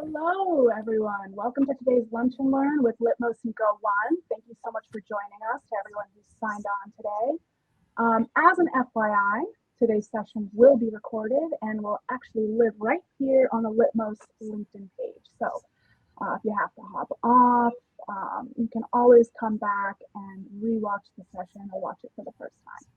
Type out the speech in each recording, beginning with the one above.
Hello, everyone. Welcome to today's Lunch and Learn with Litmos and Go1. Thank you so much for joining us, to everyone who's signed on today. As an FYI, today's session will be recorded and will actually live right here on the Litmos LinkedIn page. So if you have to hop off, you can always come back and rewatch the session or watch it for the first time.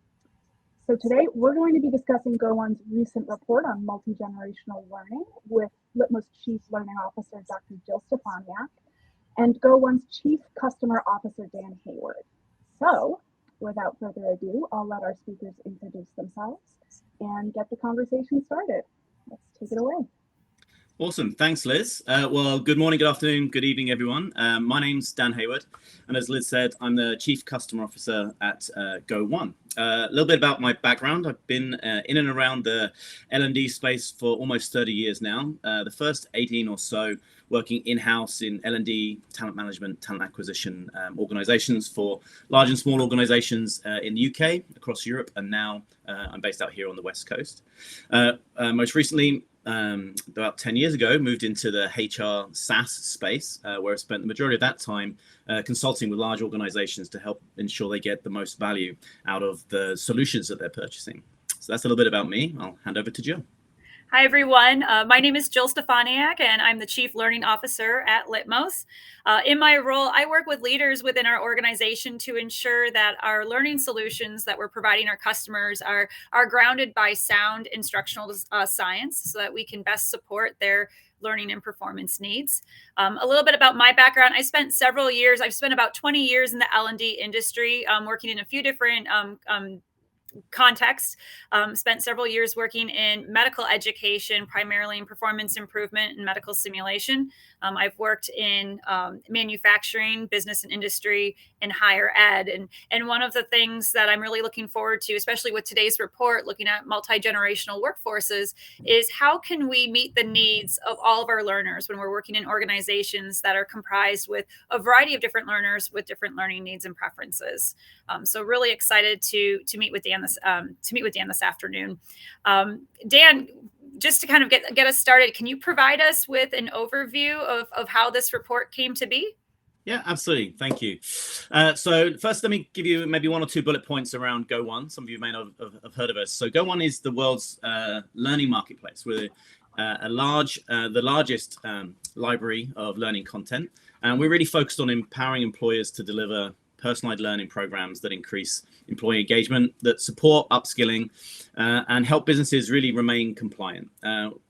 So today we're going to be discussing Go1's recent report on multi-generational learning with Litmos Chief Learning Officer, Dr. Jill Stefaniak, and Go1's Chief Customer Officer, Dan Hayward. So without further ado, I'll let our speakers introduce themselves and get the conversation started. Let's take it away. Awesome. Thanks, Liz. Well, good morning, good afternoon, good evening, everyone. My name's Dan Hayward. And as Liz said, I'm the Chief Customer Officer at Go1. A little bit about my background. I've been in and around the L&D space for almost 30 years now. The first 18 or so working in-house in L&D, talent management, talent acquisition organizations for large and small organizations in the UK, across Europe, and now I'm based out here on the West Coast. Most recently, about 10 years ago, moved into the HR SaaS space, where I spent the majority of that time consulting with large organizations to help ensure they get the most value out of the solutions that they're purchasing. So that's a little bit about me. I'll hand over to Jill. Hi, everyone. My name is Jill Stefaniak, and I'm the Chief Learning Officer at Litmos. In my role, I work with leaders within our organization to ensure that our learning solutions that we're providing our customers are grounded by sound instructional science so that we can best support their learning and performance needs. A little bit about my background. I've spent about 20 years in the L&D industry, working in a few different context. Spent several years working in medical education, primarily in performance improvement and medical simulation. I've worked in manufacturing, business and industry, and higher ed. And one of the things that I'm really looking forward to, especially with today's report, looking at multi-generational workforces, is how can we meet the needs of all of our learners when we're working in organizations that are comprised with a variety of different learners with different learning needs and preferences. So really excited to meet with Dan this afternoon. Dan, just to kind of get us started, can you provide us with an overview of how this report came to be? Yeah, absolutely. Thank you. So first, let me give you maybe one or two bullet points around Go1. Some of you may not have heard of us. So Go1 is the world's learning marketplace. We're the largest library of learning content. And we're really focused on empowering employers to deliver personalized learning programs that increase employee engagement, that support upskilling, and help businesses really remain compliant.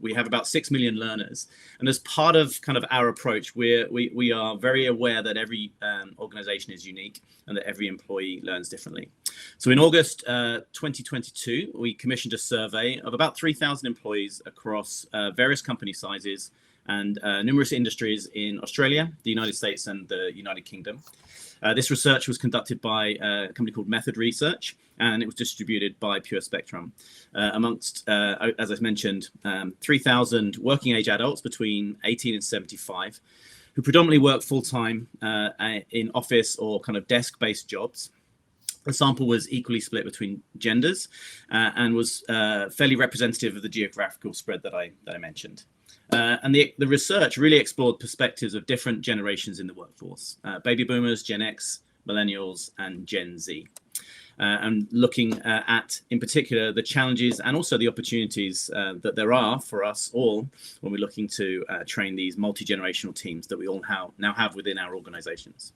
We have about 6 million learners. And as part of kind of our approach, we are very aware that every organization is unique and that every employee learns differently. So in August 2022, we commissioned a survey of about 3,000 employees across various company sizes and numerous industries in Australia, the United States, and the United Kingdom. This research was conducted by a company called Method Research, and it was distributed by Pure Spectrum amongst, as I mentioned, 3,000 working age adults between 18 and 75 who predominantly work full-time in office or kind of desk-based jobs. The sample was equally split between genders and was fairly representative of the geographical spread that I mentioned. And the research really explored perspectives of different generations in the workforce, baby boomers, Gen X, millennials, and Gen Z. And looking at, in particular, the challenges and also the opportunities that there are for us all when we're looking to train these multi-generational teams that we all now have within our organizations.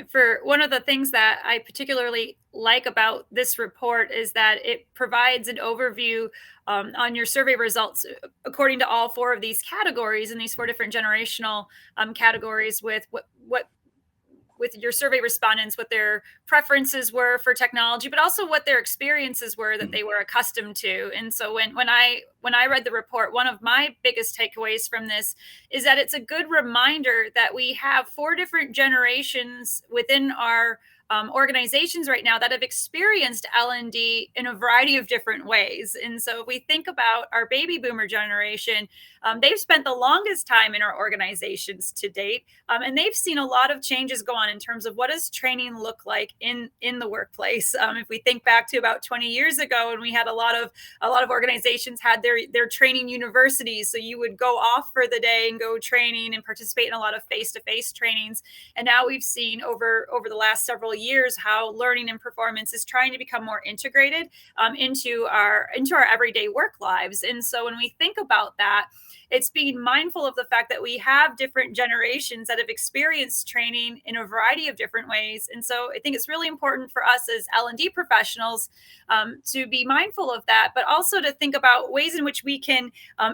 For one of the things that I particularly like about this report is that it provides an overview on your survey results according to all four of these categories and these four different generational categories with with your survey respondents, what their preferences were for technology, but also what their experiences were that they were accustomed to. And so when I read the report, one of my biggest takeaways from this is that it's a good reminder that we have four different generations within our organizations right now that have experienced L&D in a variety of different ways. And so if we think about our baby boomer generation, they've spent the longest time in our organizations to date, and they've seen a lot of changes go on in terms of what does training look like in the workplace. If we think back to about 20 years ago, and we had a lot of organizations had their training universities, so you would go off for the day and go training and participate in a lot of face-to-face trainings. And now we've seen over the last several years how learning and performance is trying to become more integrated into our everyday work lives. And so when we think about that, it's being mindful of the fact that we have different generations that have experienced training in a variety of different ways. And so I think it's really important for us as L&D professionals to be mindful of that, but also to think about ways in which we can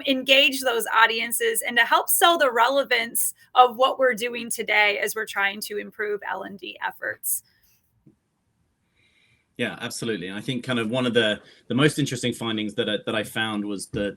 engage those audiences and to help sell the relevance of what we're doing today as we're trying to improve L&D efforts. Yeah, absolutely. And I think kind of one of the most interesting findings that I found was that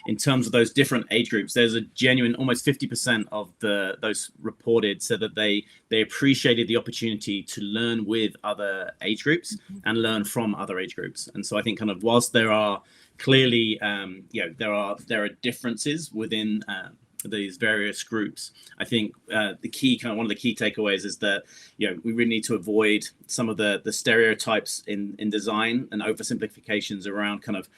in terms of those different age groups, there's a genuine almost 50% of those reported said that they appreciated the opportunity to learn with other age groups and learn from other age groups. And so I think kind of whilst there are clearly there are differences within these various groups, I think the key one of the key takeaways is that we really need to avoid some of the stereotypes in design and oversimplifications around kind of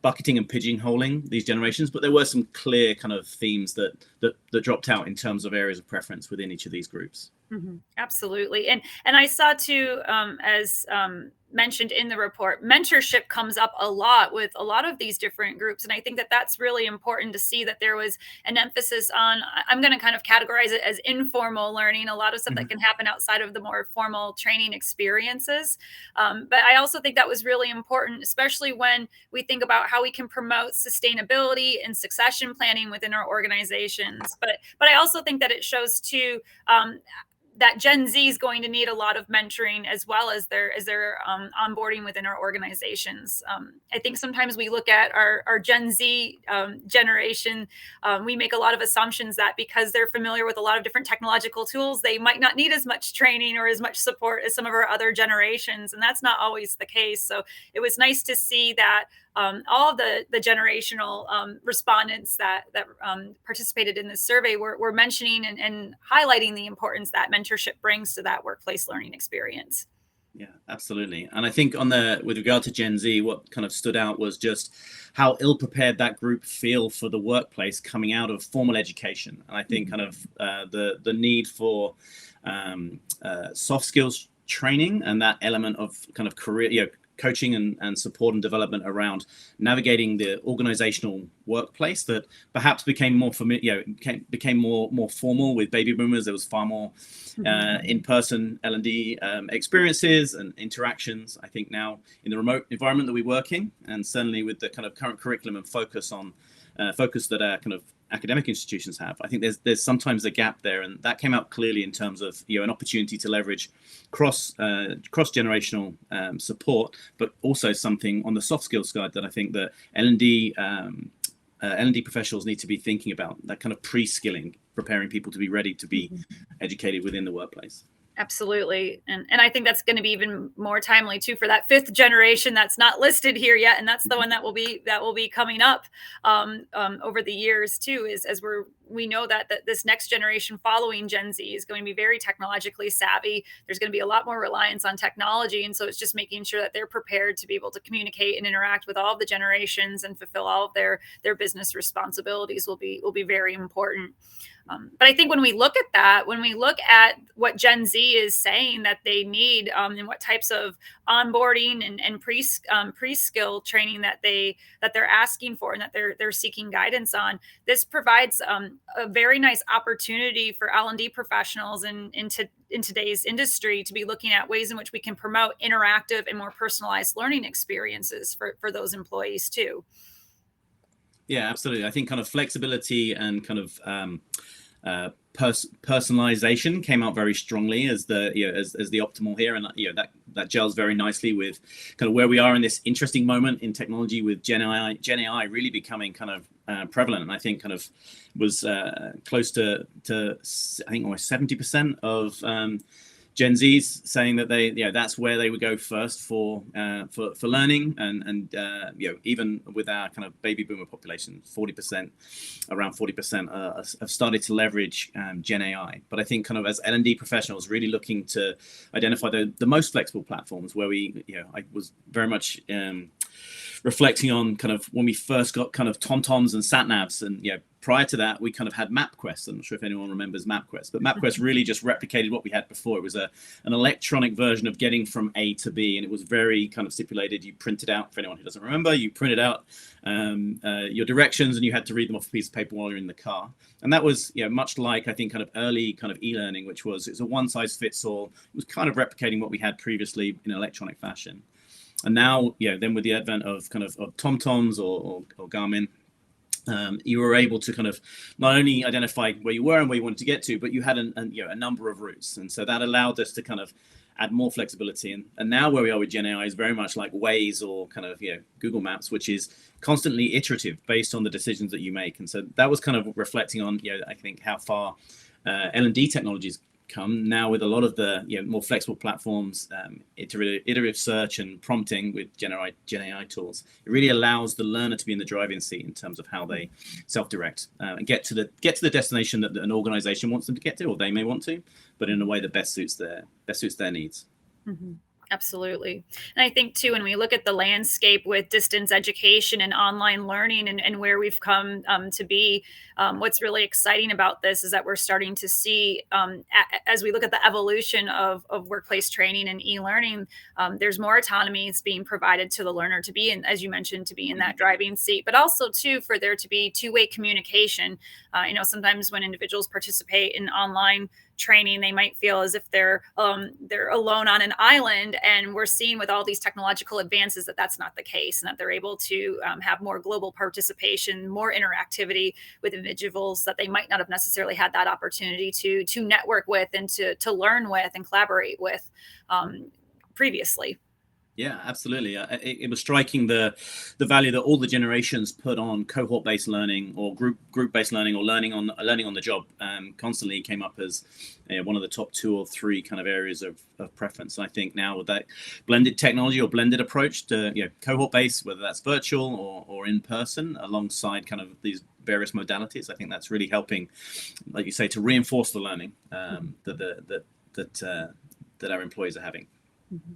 bucketing and pigeonholing these generations. But there were some clear kind of themes that dropped out in terms of areas of preference within each of these groups. Mm-hmm. Absolutely. And I saw too, as mentioned in the report, mentorship comes up a lot with a lot of these different groups. And I think that that's really important to see that there was an emphasis on, I'm going to kind of categorize it as informal learning, a lot of stuff that can happen outside of the more formal training experiences. But I also think that was really important, especially when we think about how we can promote sustainability and succession planning within our organizations. But I also think that it shows too, that Gen Z is going to need a lot of mentoring as well as their onboarding within our organizations. I think sometimes we look at our Gen Z generation, we make a lot of assumptions that because they're familiar with a lot of different technological tools, they might not need as much training or as much support as some of our other generations. And that's not always the case. So it was nice to see that all of the generational respondents that participated in this survey were mentioning and highlighting the importance that mentorship brings to that workplace learning experience. Yeah, absolutely. And I think with regard to Gen Z, what kind of stood out was just how ill-prepared that group feel for the workplace coming out of formal education. And I think kind of the need for soft skills training and that element of kind of career, coaching and support and development around navigating the organizational workplace that perhaps became more familiar, became more formal with baby boomers. There was far more in-person L&D experiences and interactions. I think now in the remote environment that we work in, and certainly with the kind of current curriculum and focus that our kind of academic institutions have, I think there's sometimes a gap there, and that came out clearly in terms of an opportunity to leverage cross-generational support, but also something on the soft skills side that I think that L&D professionals need to be thinking about, that kind of pre-skilling, preparing people to be ready to be educated within the workplace. Absolutely. And I think that's going to be even more timely too for that fifth generation that's not listed here yet. And that's the one that will be coming up over the years too, is as we know that this next generation following Gen Z is going to be very technologically savvy. There's going to be a lot more reliance on technology. And so it's just making sure that they're prepared to be able to communicate and interact with all of the generations and fulfill all of their business responsibilities will be very important. But I think when we look at what Gen Z is saying that they need and what types of onboarding and pre-skill training that they're asking for and that they're seeking guidance on, this provides a very nice opportunity for L&D professionals in today's industry to be looking at ways in which we can promote interactive and more personalized learning experiences for those employees too. Yeah, absolutely. I think kind of flexibility and kind of personalization came out very strongly as the optimal here, and that gels very nicely with kind of where we are in this interesting moment in technology with Gen AI really becoming kind of prevalent. And I think kind of was close to I think almost 70% of Gen Z's saying that that's where they would go first for learning, and even with our kind of baby boomer population, around 40% have started to leverage Gen AI. But I think kind of as L&D professionals, really looking to identify the most flexible platforms where I was very much reflecting on kind of when we first got kind of TomToms and sat navs, and prior to that we kind of had MapQuest. I'm not sure if anyone remembers MapQuest, but MapQuest really just replicated what we had before. It was an electronic version of getting from A to B, and it was very kind of stipulated. You printed out, for anyone who doesn't remember, you printed out your directions, and you had to read them off a piece of paper while you're in the car. And that was much like, I think, kind of early kind of e-learning, which was, it's a one size fits all. It was kind of replicating what we had previously in an electronic fashion. And now, then with the advent of kind of TomToms or Garmin, you were able to kind of not only identify where you were and where you wanted to get to, but you had a number of routes. And so that allowed us to kind of add more flexibility. And now where we are with Gen AI is very much like Waze or kind of Google Maps, which is constantly iterative based on the decisions that you make. And so that was kind of reflecting on, I think, how far L&D technologies come now with a lot of the more flexible platforms, iterative search and prompting with Gen AI tools. It really allows the learner to be in the driving seat in terms of how they self-direct and get to the destination that an organization wants them to get to, or they may want to, but in a way that best suits their needs. Mm-hmm. Absolutely. And I think too, when we look at the landscape with distance education and online learning and where we've come to be, what's really exciting about this is that we're starting to see, as we look at the evolution of workplace training and e-learning, there's more autonomy is being provided to the learner to be in, as you mentioned, to be in that driving seat, but also too, for there to be two-way communication. Sometimes when individuals participate in online training, they might feel as if they're alone on an island, and we're seeing with all these technological advances that that's not the case, and that they're able to have more global participation, more interactivity with individuals that they might not have necessarily had that opportunity to network with and to learn with and collaborate with previously. Yeah, absolutely. It was striking the value that all the generations put on cohort-based learning or group-based learning or learning on the job. Constantly came up as one of the top 2 or 3 kind of areas of preference. And I think now with that blended technology or blended approach to cohort-based, whether that's virtual or in person, alongside kind of these various modalities, I think that's really helping, like you say, to reinforce the learning that our employees are having. Mm-hmm.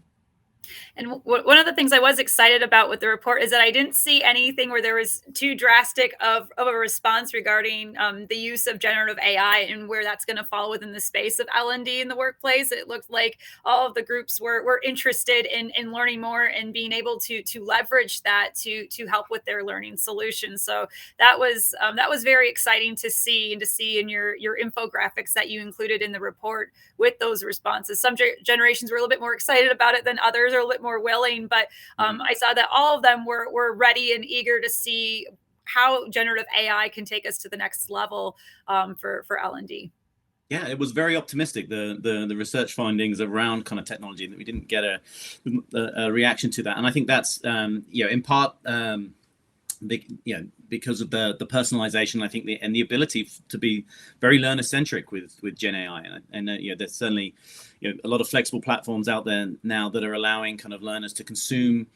And one of the things I was excited about with the report is that I didn't see anything where there was too drastic of a response regarding the use of generative AI and where that's going to fall within the space of L&D in the workplace. It looked like all of the groups were interested in learning more and being able to leverage that to help with their learning solutions. So that was very exciting to see, and to see in your infographics that you included in the report with those responses. Some generations were a little bit more excited about it than others, or a little bit more willing, but I saw that all of them were ready and eager to see how generative AI can take us to the next level for L&D. Yeah, it was very optimistic, the research findings around kind of technology, that we didn't get a reaction to that. And I think that's in part because of the personalization, I think, and the ability to be very learner centric with Gen AI, and there's certainly a lot of flexible platforms out there now that are allowing kind of learners to consume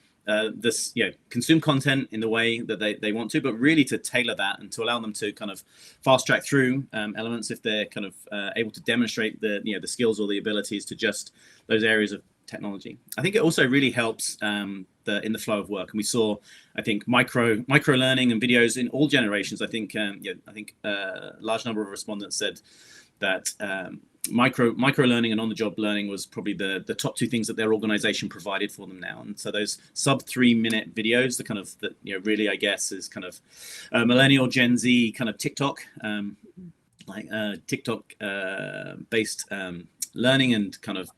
consume content in the way that they want to, but really to tailor that and to allow them to kind of fast track through elements if they're kind of able to demonstrate the skills or the abilities to just those areas of technology. I think it also really helps in the flow of work, and we saw, I think, micro learning and videos in all generations. I think a large number of respondents said that micro learning and on-the-job learning was probably the top 2 things that their organization provided for them now. And so those sub 3-minute videos, the kind of that really, I guess, is kind of millennial Gen Z kind of TikTok based learning and kind of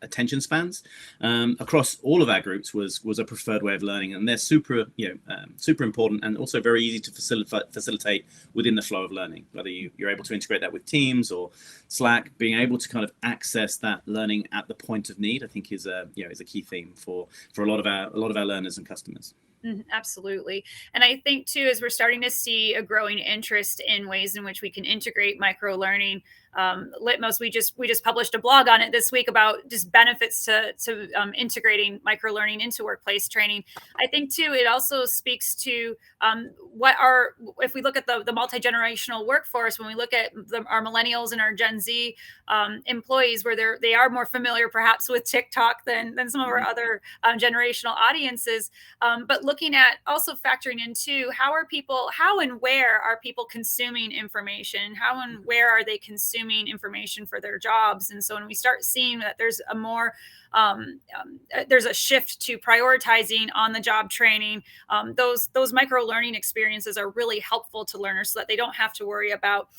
attention spans across all of our groups was a preferred way of learning, and they're super important, and also very easy to facilitate within the flow of learning, whether you're able to integrate that with Teams or Slack. Being able to kind of access that learning at the point of need, I think, is a key theme for a lot of our learners and customers. Absolutely. And I think too, as we're starting to see a growing interest in ways in which we can integrate micro learning Litmos, we just published a blog on it this week about just benefits to integrating microlearning into workplace training. I think too, it also speaks to if we look at the multi-generational workforce, when we look at our millennials and our Gen Z employees, where they are more familiar perhaps with TikTok than some of our other generational audiences, but looking at also factoring into how and where are people consuming information, how and where are they consuming information for their jobs. And so when we start seeing that there's there's a shift to prioritizing on the job training, those micro learning experiences are really helpful to learners, so that they don't have to worry about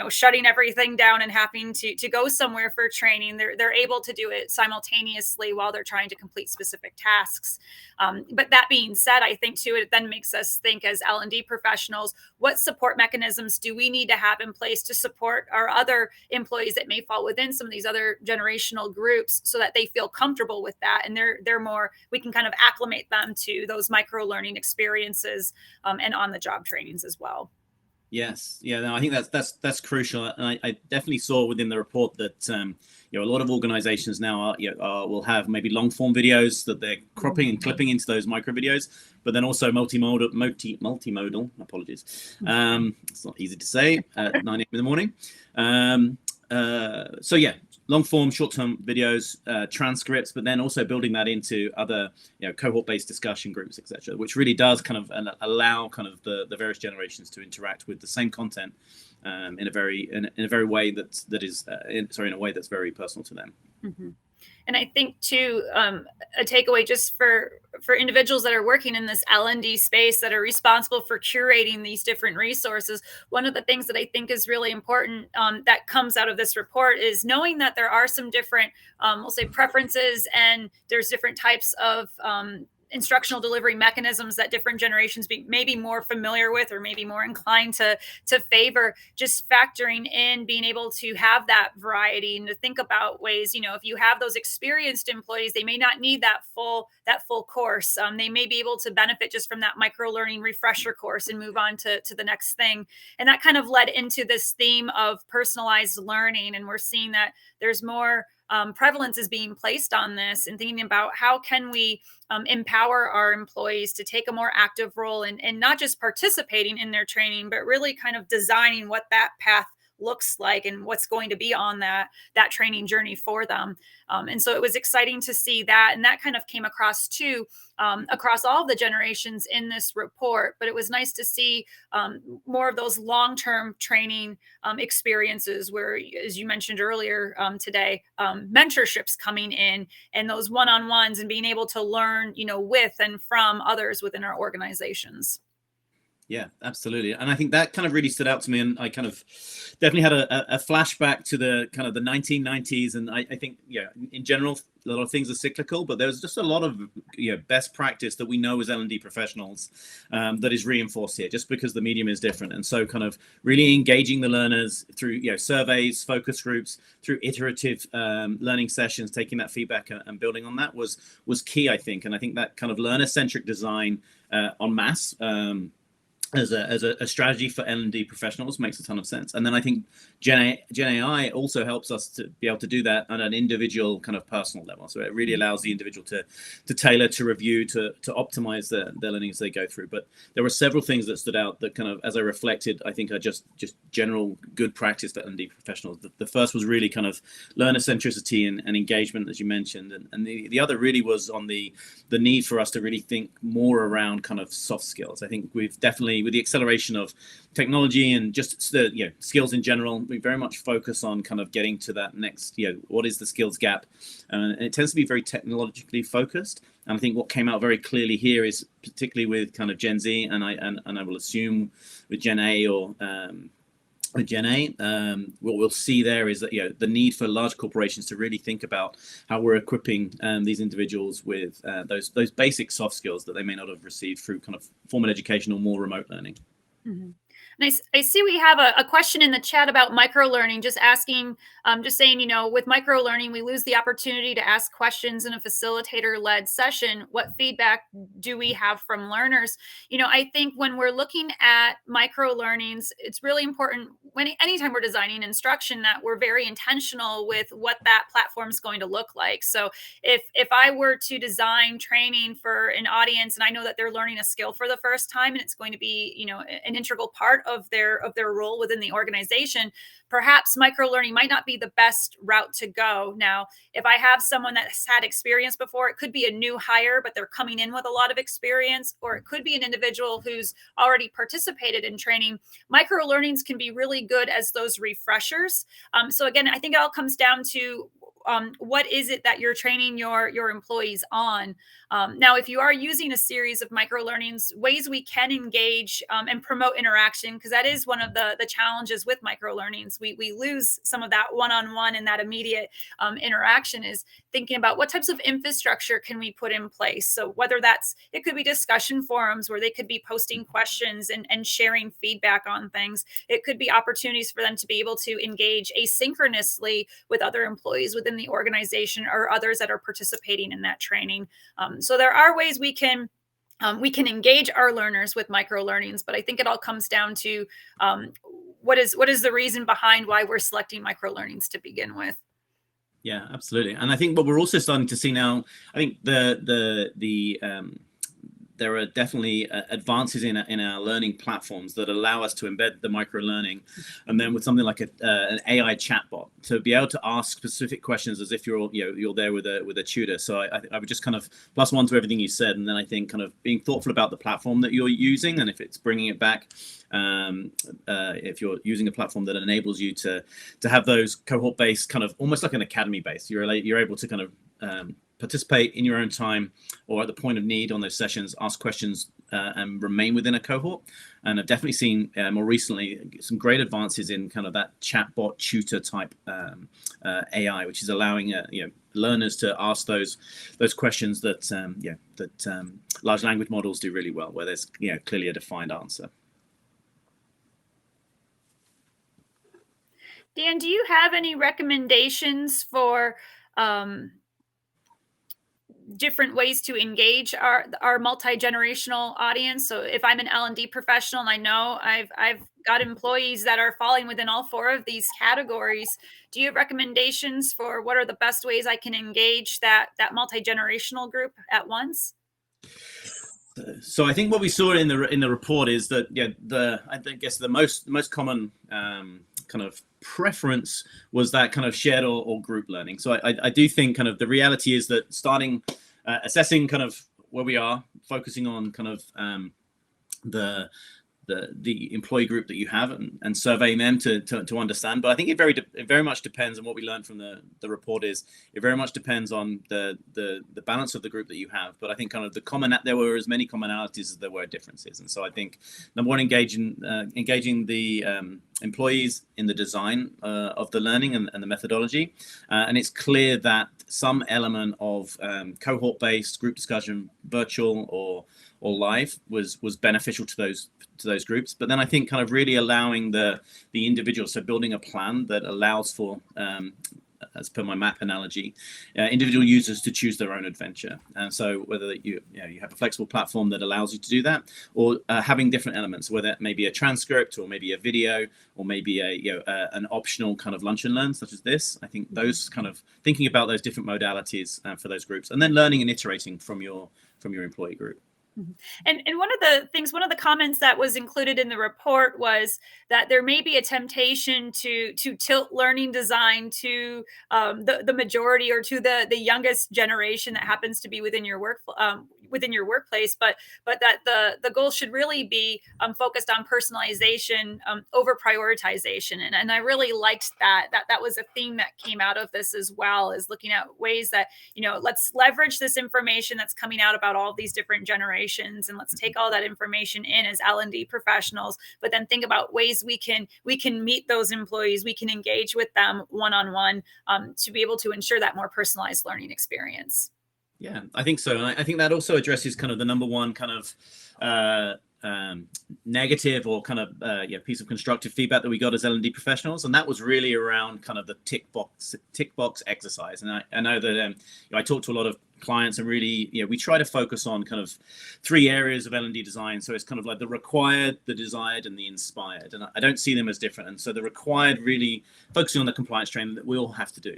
shutting everything down and having to go somewhere for training. They're able to do it simultaneously while they're trying to complete specific tasks. But that being said, I think too, it then makes us think as L&D professionals, what support mechanisms do we need to have in place to support our other employees that may fall within some of these other generational groups, so that they feel comfortable with that, and we can kind of acclimate them to those micro learning experiences and on the job trainings as well. Yes, yeah, no, I think that's crucial, and I definitely saw within the report that a lot of organizations now will have maybe long form videos that they're cropping and clipping into those micro videos, but then also multimodal. Apologies, it's not easy to say at 9 a.m. in the morning. So yeah, long form, short term videos, transcripts, but then also building that into other cohort based discussion groups, etc., which really does kind of allow kind of the various generations to interact with the same content in a way that's very personal to them. Mm-hmm. And I think too, a takeaway just for individuals that are working in this L&D space, that are responsible for curating these different resources, one of the things that I think is really important that comes out of this report is knowing that there are some different, we'll say, preferences, and there's different types of instructional delivery mechanisms that different generations may be more familiar with, or maybe more inclined to favor. Just factoring in being able to have that variety, and to think about ways, if you have those experienced employees, they may not need that full course. They may be able to benefit just from that micro learning refresher course and move on to the next thing. And that kind of led into this theme of personalized learning. And we're seeing that there's more prevalence is being placed on this, and thinking about how can we empower our employees to take a more active role and not just participating in their training, but really kind of designing what that path looks like and what's going to be on that training journey for them. And so it was exciting to see that, and that kind of came across too, across all the generations in this report. But it was nice to see more of those long-term training experiences where, as you mentioned earlier today, mentorships coming in, and those one-on-ones, and being able to learn, with and from others within our organizations. Yeah, absolutely. And I think that kind of really stood out to me, and I kind of definitely had a flashback to the kind of the 1990s. And I think, in general, a lot of things are cyclical, but there's just a lot of best practice that we know as L&D professionals that is reinforced here, just because the medium is different. And so kind of really engaging the learners through surveys, focus groups, through iterative learning sessions, taking that feedback and building on that was key, I think. And I think that kind of learner-centric design en masse as a strategy for L&D professionals makes a ton of sense. And then I think Gen AI also helps us to be able to do that on an individual kind of personal level. So it really allows the individual to tailor, to review, to optimize their learning as they go through. But there were several things that stood out that kind of, as I reflected, I think are just general good practice for L&D professionals. The first was really kind of learner centricity and engagement, as you mentioned. And the other really was on the need for us to really think more around kind of soft skills. I think we've definitely, with the acceleration of technology and just the skills in general, we very much focus on kind of getting to that next, what is the skills gap, and it tends to be very technologically focused. And I think what came out very clearly here is, particularly with kind of Gen Z, and I will assume with Gen A or with Gen A, what we'll see there is that the need for large corporations to really think about how we're equipping these individuals with those basic soft skills that they may not have received through kind of formal education or more remote learning. Mm-hmm. And I see we have a question in the chat about microlearning, just asking, just saying, with microlearning, we lose the opportunity to ask questions in a facilitator-led session. What feedback do we have from learners? I think when we're looking at microlearnings, it's really important anytime we're designing instruction that we're very intentional with what that platform is going to look like. So if I were to design training for an audience and I know that they're learning a skill for the first time and it's going to be, an integral part of their role within the organization, perhaps microlearning might not be the best route to go. Now, if I have someone that's had experience before, it could be a new hire, but they're coming in with a lot of experience, or it could be an individual who's already participated in training. Microlearnings can be really good as those refreshers. So again, I think it all comes down to what is it that you're training your employees on? Now, if you are using a series of microlearnings, ways we can engage and promote interaction, because that is one of the challenges with microlearnings. We lose some of that one-on-one and that immediate interaction, is thinking about what types of infrastructure can we put in place. So whether it could be discussion forums where they could be posting questions and sharing feedback on things. It could be opportunities for them to be able to engage asynchronously with other employees within the organization or others that are participating in that training. So there are ways we can engage our learners with microlearnings, but I think it all comes down to what is the reason behind why we're selecting microlearnings to begin with. Yeah, absolutely. And I think what we're also starting to see now, I think there are definitely advances in our learning platforms that allow us to embed the micro learning, and then with something like an AI chatbot to be able to ask specific questions as if you're there with a tutor. So I would just kind of plus one to everything you said, and then I think kind of being thoughtful about the platform that you're using, and if it's bringing it back. If you're using a platform that enables you to have those cohort-based, kind of almost like an academy-based, you're able to kind of participate in your own time or at the point of need on those sessions, ask questions and remain within a cohort. And I've definitely seen more recently some great advances in kind of that chatbot tutor type AI, which is allowing learners to ask those questions that large language models do really well, where there's clearly a defined answer. Dan, do you have any recommendations for different ways to engage our multi-generational audience? So if I'm an L&D professional and I know I've got employees that are falling within all four of these categories, do you have recommendations for what are the best ways I can engage that multi-generational group at once? So I think what we saw in the report is that I guess the most common kind of preference was that kind of shared or group learning. So I do think kind of the reality is that starting assessing kind of where we are, focusing on kind of the employee group that you have and surveying them to understand. But I think it very much depends on what we learned from the report is it very much depends on the balance of the group that you have. But I think kind of there were as many commonalities as there were differences. And so I think number one, engaging the employees in the design of the learning and the methodology. And it's clear that some element of cohort-based group discussion, virtual or live, was beneficial to those groups. But then I think kind of really allowing the individual, so building a plan that allows for as per my map analogy, individual users to choose their own adventure. And so whether you have a flexible platform that allows you to do that, or having different elements, whether it may be a transcript or maybe a video or maybe an optional kind of lunch and learn such as this. I think those kind of thinking about those different modalities for those groups, and then learning and iterating from your employee group. And one of the comments that was included in the report was that there may be a temptation to tilt learning design to the majority or to the youngest generation that happens to be within your workplace, but that the goal should really be focused on personalization over prioritization. And I really liked that was a theme that came out of this as well, is looking at ways that, let's leverage this information that's coming out about all these different generations, and let's take all that information in as L&D professionals, but then think about ways we can meet those employees, we can engage with them one-on-one to be able to ensure that more personalized learning experience. Yeah, I think so. And I think that also addresses kind of the number one kind of negative or kind of piece of constructive feedback that we got as L&D professionals, and that was really around kind of the tick box exercise. And I know that I talk to a lot of clients, and really, we try to focus on kind of 3 areas of L&D design. So it's kind of like the required, the desired, and the inspired. And I don't see them as different. And so the required, really focusing on the compliance training that we all have to do,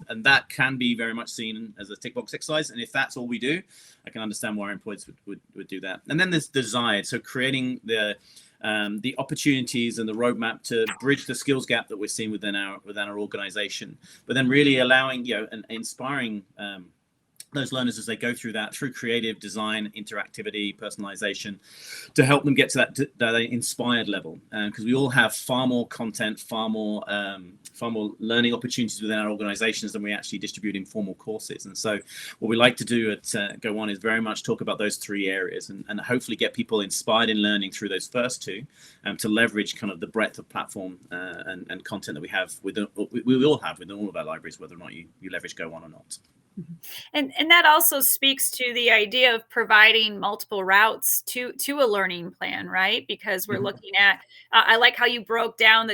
and that can be very much seen as a tick box exercise. And if that's all we do, I can understand why our employees would do that. And then there's desired, so creating the opportunities and the roadmap to bridge the skills gap that we're seeing within our organization, but then really allowing and inspiring those learners as they go through that, through creative design, interactivity, personalization, to help them get to that inspired level. Because we all have far more content, far more learning opportunities within our organizations than we actually distribute in formal courses. And so what we like to do at Go1 is very much talk about those 3 areas and hopefully get people inspired in learning through those first 2, to leverage kind of the breadth of platform and content that we have we all have within all of our libraries, whether or not you leverage Go1 or not. And that also speaks to the idea of providing multiple routes to a learning plan, right? Because we're looking at, I like how you broke down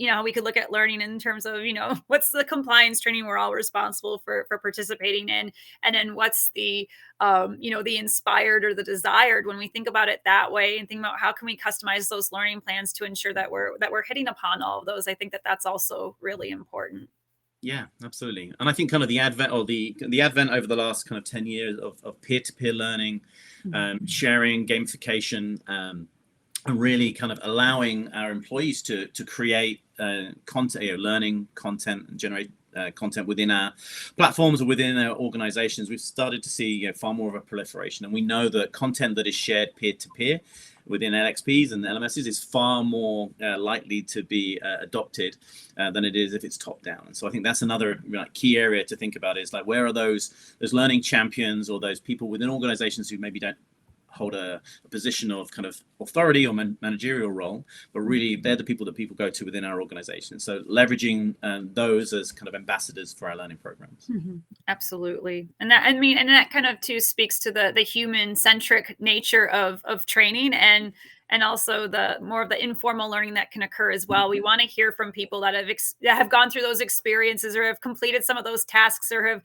how we could look at learning in terms of, what's the compliance training we're all responsible for participating in, and then what's the, the inspired or the desired, when we think about it that way, and think about how can we customize those learning plans to ensure that we're hitting upon all of those. I think that that's also really important. Yeah, absolutely. And I think kind of the advent over the last kind of 10 years of peer-to-peer learning, sharing, gamification, and really kind of allowing our employees to create content, learning content, and generate content within our platforms or within our organizations. We've started to see far more of a proliferation. And we know that content that is shared peer-to-peer within LXPs and LMSs is far more likely to be adopted than it is if it's top down. And so I think that's another key area to think about, is like, where are those learning champions or those people within organizations who maybe don't hold a position of kind of authority or managerial role, but really they're the people that people go to within our organization. So leveraging those as kind of ambassadors for our learning programs. Absolutely. And that kind of too speaks to the human centric nature of training, and also the more of the informal learning that can occur as well. We want to hear from people that have gone through those experiences, or have completed some of those tasks, or have,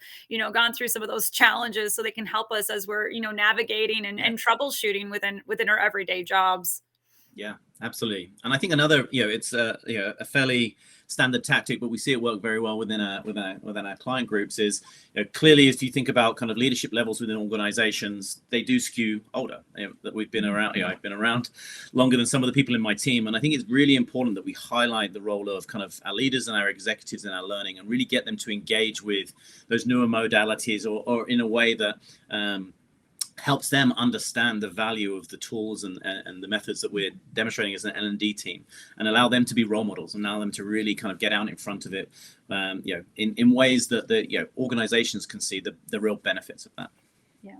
gone through some of those challenges, so they can help us as we're, navigating and troubleshooting within our everyday jobs. Yeah, absolutely. And I think another, it's a fairly standard tactic, but we see it work very well within our client groups, is clearly, if you think about kind of leadership levels within organizations, they do skew older. That we've been around, I've been around longer than some of the people in my team. And I think it's really important that we highlight the role of kind of our leaders and our executives in our learning, and really get them to engage with those newer modalities, or in a way that helps them understand the value of the tools and the methods that we're demonstrating as an L&D team, and allow them to be role models, and allow them to really kind of get out in front of it, in ways that the organizations can see the real benefits of that. Yeah.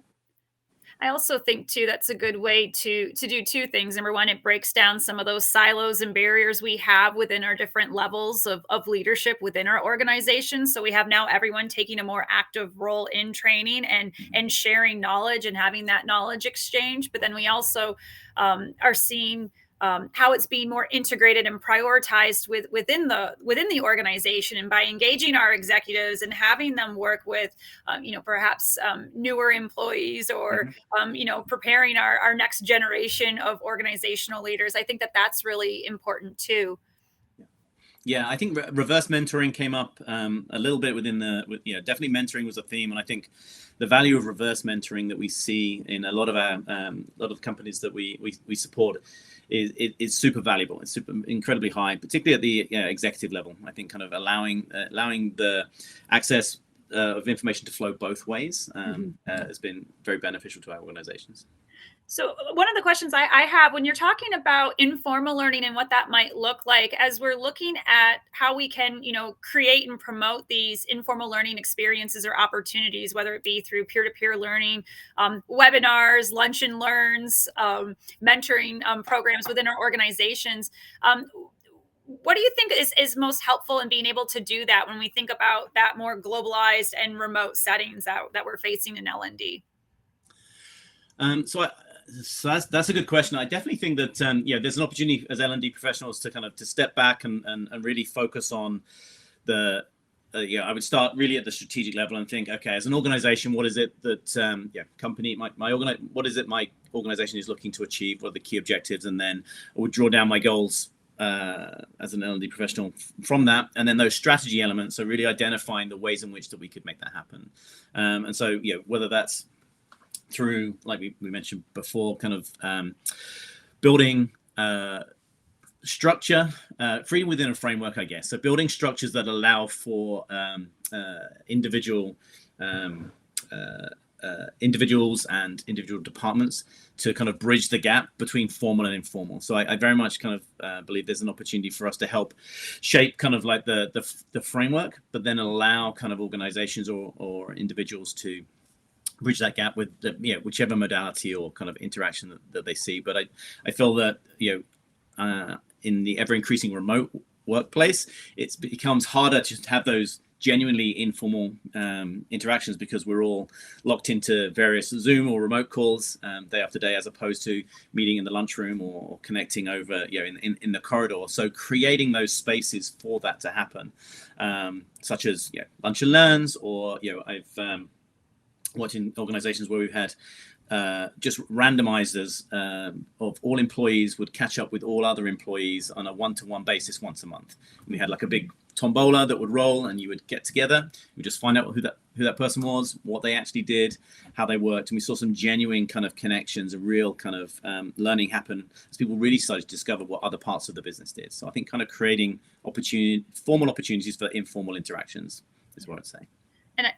I also think too, that's a good way to do 2 things. Number one, it breaks down some of those silos and barriers we have within our different levels of leadership within our organization. So we have now everyone taking a more active role in training and sharing knowledge and having that knowledge exchange. But then we also are seeing how it's being more integrated and prioritized within the organization, and by engaging our executives and having them work with, perhaps newer employees, or preparing our next generation of organizational leaders. I think that that's really important too. Yeah, I think reverse mentoring came up a little bit definitely mentoring was a theme, and I think the value of reverse mentoring that we see in a lot of our companies that we support is super valuable. It's incredibly high, particularly at the executive level. I think kind of allowing the access of information to flow both ways has been very beneficial to our organizations. So one of the questions I have, when you're talking about informal learning and what that might look like, as we're looking at how we can, create and promote these informal learning experiences or opportunities, whether it be through peer-to-peer learning, webinars, lunch and learns, mentoring programs within our organizations, what do you think is most helpful in being able to do that when we think about that more globalized and remote settings that we're facing in L&D? So that's a good question. I definitely think that there's an opportunity as L&D professionals to step back and really focus on the I would start really at the strategic level and think, okay, as an organization, what is it that company what is it my organization is looking to achieve? What are the key objectives? And then I would draw down my goals as an L&D professional from that, and then those strategy elements are really identifying the ways in which that we could make that happen. And so whether that's through, like we mentioned before, building structure, freedom within a framework, I guess. So building structures that allow for individuals and individual departments to bridge the gap between formal and informal. So I very much believe there's an opportunity for us to help shape the framework, but then allow organizations or individuals to bridge that gap with whichever modality or interaction that they see. But I feel that in the ever increasing remote workplace, it becomes harder to have those genuinely informal interactions, because we're all locked into various Zoom or remote calls day after day, as opposed to meeting in the lunchroom or connecting over in the corridor. So creating those spaces for that to happen, such as lunch and learns, or I've watching organizations where we've had just randomizers of all employees would catch up with all other employees on a one-to-one basis once a month. And we had like a big tombola that would roll, and you would get together. You just find out who that person was, what they actually did, how they worked, and we saw some genuine connections, a real learning happen as people really started to discover what other parts of the business did. So I think creating formal opportunities for informal interactions is what I'd say.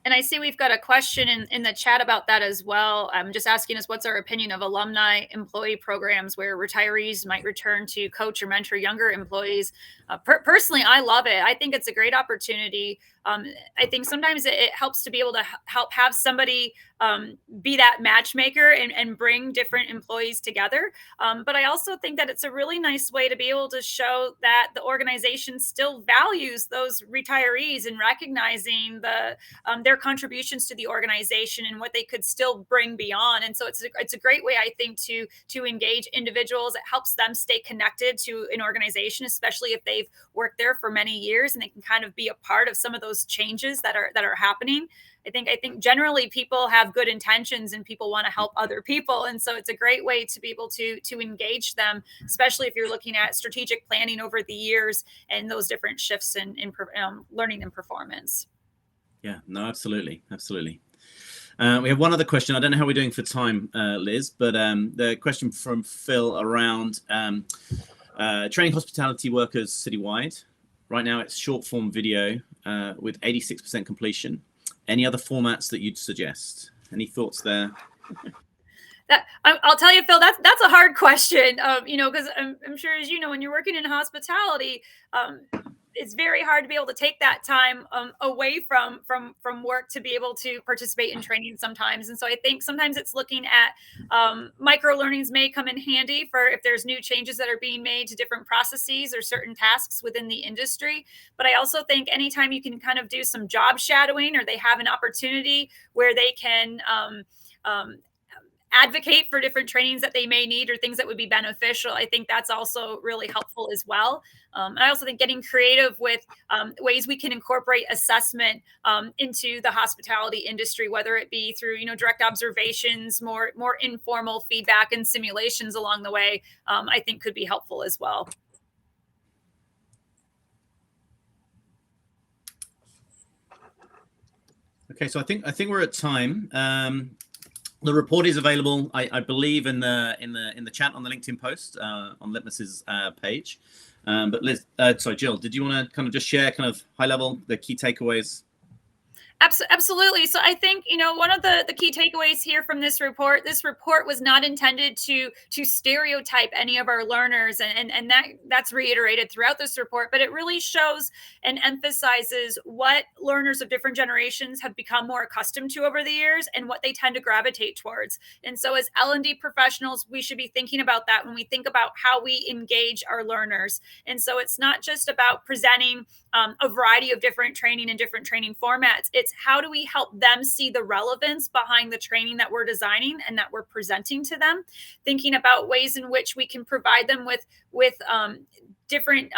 And I see we've got a question in the chat about that as well. I'm just asking us, what's our opinion of alumni employee programs where retirees might return to coach or mentor younger employees? Personally, I love it. I think it's a great opportunity. I think sometimes it helps to be able to help have somebody be that matchmaker and bring different employees together. But I also think that it's a really nice way to be able to show that the organization still values those retirees and recognizing their contributions to the organization and what they could still bring beyond. And so it's a great way, I think, to engage individuals. It helps them stay connected to an organization, especially if they've worked there for many years, and they can be a part of some of those changes that are happening. I think generally people have good intentions and people want to help other people. And so it's a great way to be able to engage them, especially if you're looking at strategic planning over the years and those different shifts in learning and performance. Yeah, no, absolutely. Absolutely. We have one other question. I don't know how we're doing for time, Liz, but the question from Phil around training hospitality workers citywide. Right now it's short form video with 86% completion. Any other formats that you'd suggest? Any thoughts there? I'll tell you, Phil, that's a hard question, because I'm sure, as you know, when you're working in hospitality, it's very hard to be able to take that time away from work to be able to participate in training sometimes. And so I think sometimes it's looking at micro learnings may come in handy for if there's new changes that are being made to different processes or certain tasks within the industry. But I also think anytime you can do some job shadowing, or they have an opportunity where they can advocate for different trainings that they may need or things that would be beneficial, I think that's also really helpful as well. I also think getting creative with ways we can incorporate assessment into the hospitality industry, whether it be through direct observations, more informal feedback and simulations along the way, I think could be helpful as well. Okay, so I think we're at time. The report is available, I believe, in the chat on the LinkedIn post on Litmos's page. But Liz, Jill, did you want to just share high level the key takeaways? Absolutely. So I think, one of the key takeaways here from this report was not intended to stereotype any of our learners. And that's reiterated throughout this report, but it really shows and emphasizes what learners of different generations have become more accustomed to over the years and what they tend to gravitate towards. And so as L&D professionals, we should be thinking about that when we think about how we engage our learners. And so it's not just about presenting a variety of different training and different training formats. It's it's how do we help them see the relevance behind the training that we're designing and that we're presenting to them, thinking about ways in which we can provide them with different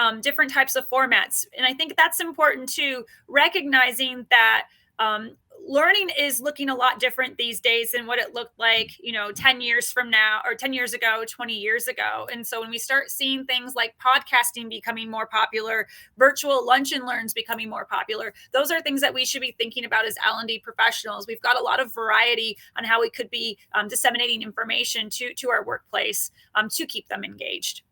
types of formats. And I think that's important too, recognizing that learning is looking a lot different these days than what it looked like, 10 years from now, or 10 years ago, 20 years ago. And so when we start seeing things like podcasting becoming more popular, virtual lunch and learns becoming more popular, those are things that we should be thinking about as L&D professionals. We've got a lot of variety on how we could be disseminating information to our workplace to keep them engaged.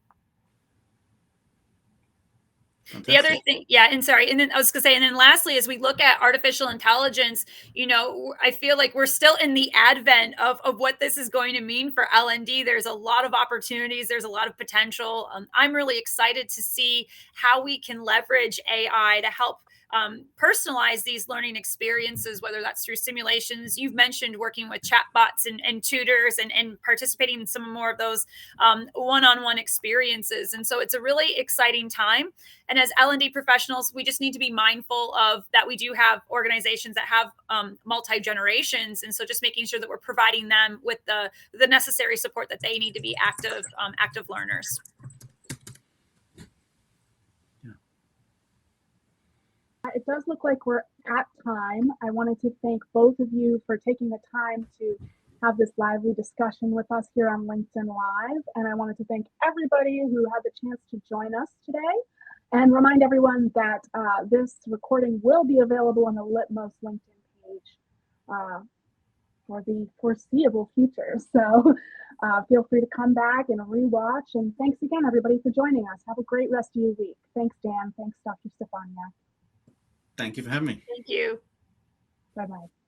Fantastic. The other thing, and then I was going to say, and then lastly, as we look at artificial intelligence, I feel like we're still in the advent of what this is going to mean for L&D. There's a lot of opportunities. There's a lot of potential. I'm really excited to see how we can leverage AI to help personalize these learning experiences, whether that's through simulations. You've mentioned working with chatbots and tutors and participating in some more of those one-on-one experiences. And so it's a really exciting time. And as L&D professionals, we just need to be mindful of that. We do have organizations that have multi-generations. And so just making sure that we're providing them with the necessary support that they need to be active learners. It does look like we're at time. I wanted to thank both of you for taking the time to have this lively discussion with us here on LinkedIn Live. And I wanted to thank everybody who had the chance to join us today, and remind everyone that this recording will be available on the Litmos LinkedIn page for the foreseeable future. So feel free to come back and rewatch. And thanks again, everybody, for joining us. Have a great rest of your week. Thanks, Dan. Thanks, Dr. Stefaniak. Thank you for having me. Thank you. Bye-bye.